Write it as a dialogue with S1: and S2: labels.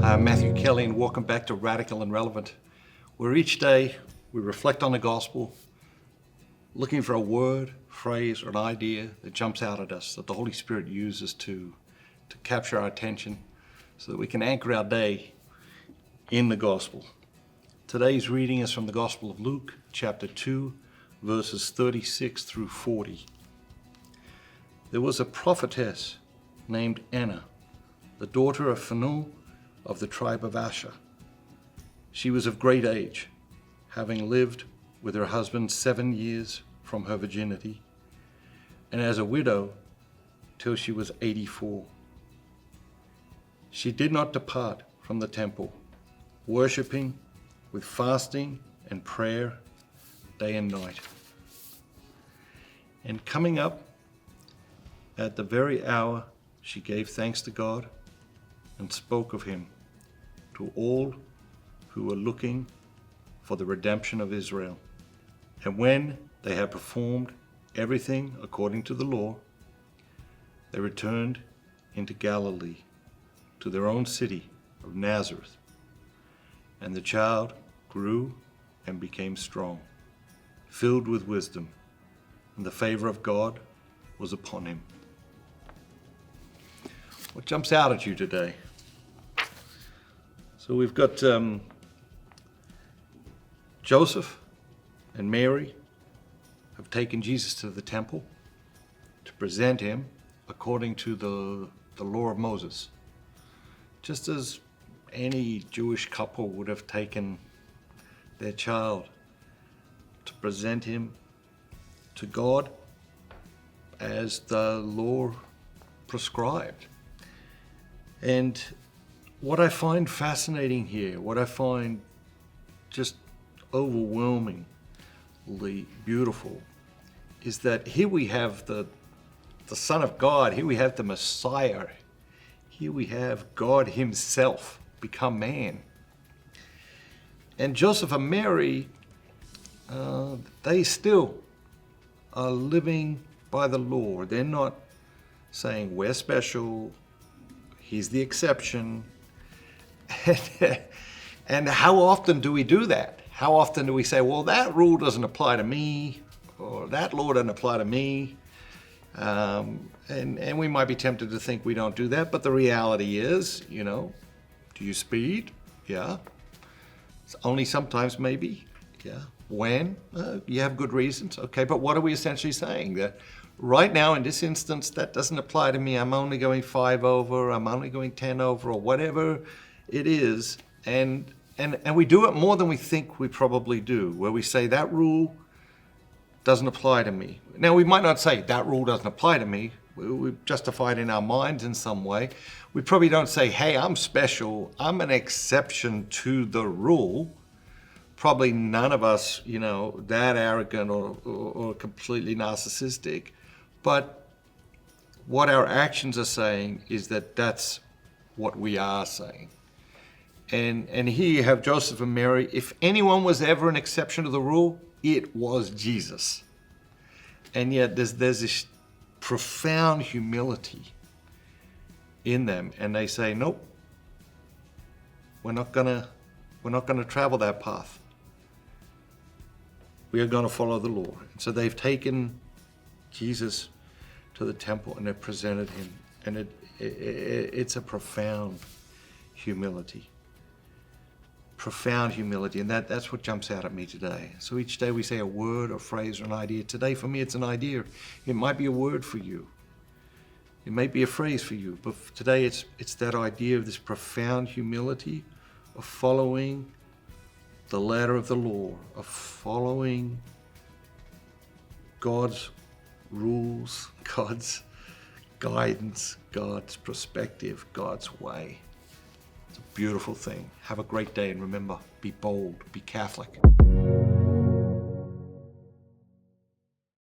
S1: I'm Matthew Kelly, and welcome back to Radical and Relevant, where each day we reflect on the gospel, looking for a word, phrase, or an idea that jumps out at us that the Holy Spirit uses to capture our attention so that we can anchor our day in the gospel. Today's reading is from the Gospel of Luke, chapter 2, verses 36 through 40. There was a prophetess named Anna, the daughter of Phanuel of the tribe of Asher. She was of great age, having lived with her husband 7 years from her virginity, and as a widow till she was 84. She did not depart from the temple, worshiping with fasting and prayer day and night. And coming up at the very hour, she gave thanks to God and spoke of him to all who were looking for the redemption of Israel. And when they had performed everything according to the law, they returned into Galilee, to their own city of Nazareth. And the child grew and became strong, filled with wisdom, and the favor of God was upon him. What jumps out at you today? So we've got Joseph and Mary have taken Jesus to the temple to present him according to the law of Moses. Just as any Jewish couple would have taken their child to present him to God as the law prescribed. And what I find fascinating here, what I find just overwhelmingly beautiful, is that here we have the Son of God, here we have the Messiah, here we have God himself become man. And Joseph and Mary, they still are living by the law. They're not saying we're special, he's the exception. And how often do we do that? How often do we say, well, that rule doesn't apply to me, or that law doesn't apply to me? And we might be tempted to think we don't do that, but the reality is, do you speed? Yeah. Only sometimes, maybe. Yeah. When? You have good reasons. Okay, but what are we essentially saying? That right now, in this instance, that doesn't apply to me. I'm only going 5 over, I'm only going 10 over, or whatever it is. And we do it more than we think we probably do, where we say that rule doesn't apply to me. Now, we might not say that rule doesn't apply to me. We justify it in our minds in some way. We probably don't say, hey, I'm special, I'm an exception to the rule. Probably none of us, that arrogant or completely narcissistic. But what our actions are saying is that that's what we are saying. And here you have Joseph and Mary. If anyone was ever an exception to the rule, it was Jesus. And yet there's this profound humility in them, and they say, nope, we're not gonna travel that path. We are gonna follow the law. And so they've taken Jesus to the temple and they've presented him, and it's a profound humility. Profound humility, and that's what jumps out at me today. So each day we say a word, a phrase, or an idea. Today for me it's an idea. It might be a word for you. It may be a phrase for you, but today it's that idea of this profound humility of following the letter of the law, of following God's rules, God's guidance, God's perspective, God's way. It's a beautiful thing. Have a great day, and remember, be bold, be Catholic.